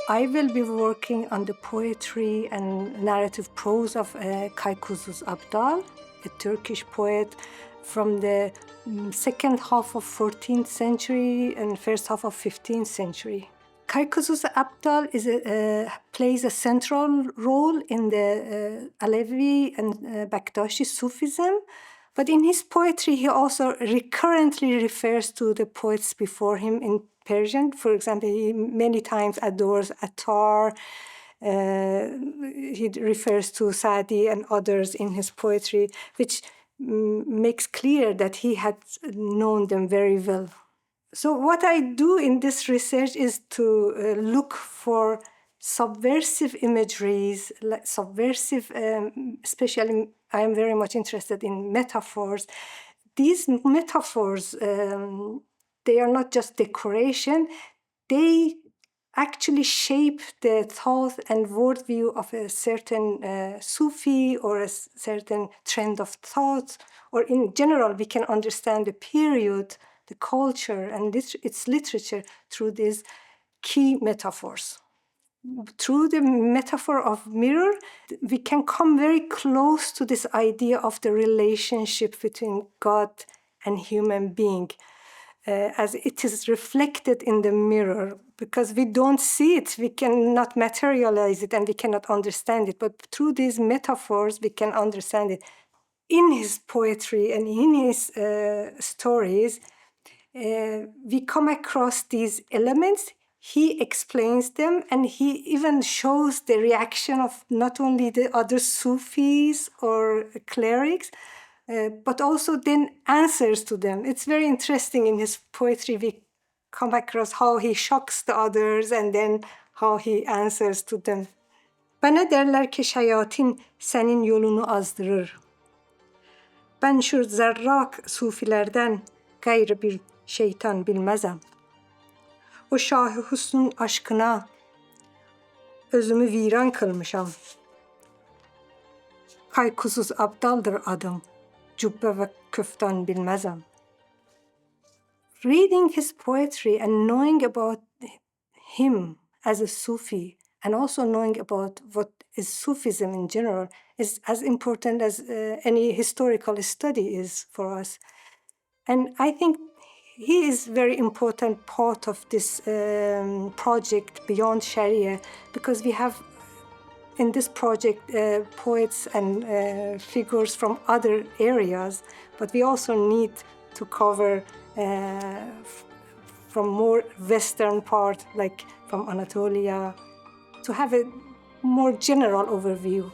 I will be working on the poetry and narrative prose of Kaygusuz Abdāl, a Turkish poet from the second half of 14th century and first half of 15th century. Kaygusuz Abdāl plays a central role in the Alevi and Bektashi Sufism, but in his poetry he also recurrently refers to the poets before him in Persian. For example, he many times adores Attar. He refers to Sa'di and others in his poetry, which makes clear that he had known them very well. So what I do in this research is to look for subversive imageries, especially I am very much interested in metaphors. These metaphors, they are not just decoration, they actually shape the thought and worldview of a certain Sufi or a certain trend of thought, or in general, we can understand the period, the culture, and its literature through these key metaphors. Through the metaphor of mirror, we can come very close to this idea of the relationship between God and human being, as it is reflected in the mirror, because we don't see it, we cannot materialize it, and we cannot understand it. But through these metaphors, we can understand it. In his poetry and in his stories, we come across these elements. He explains them, and he even shows the reaction of not only the other Sufis or clerics, but also then answers to them. It's very interesting in his poetry. We come across how he shocks the others and then how he answers to them. Bana derler ki şayatin senin yolunu azdırır. Ben şu zerrak sufilerden gayrı bir şeytan bilmezem. O Şah-ı Hüsn'ün aşkına özümü viran kılmışam. Kaygusuz Abdal'dır adım. Cübbe ve küftan bilmezem. Reading his poetry and knowing about him as a Sufi, and also knowing about what is Sufism in general, is as important as any historical study is for us. And I think he is a very important part of this project Beyond Sharia, because we have in this project poets and figures from other areas, but we also need to cover from more western part, like from Anatolia, to have a more general overview.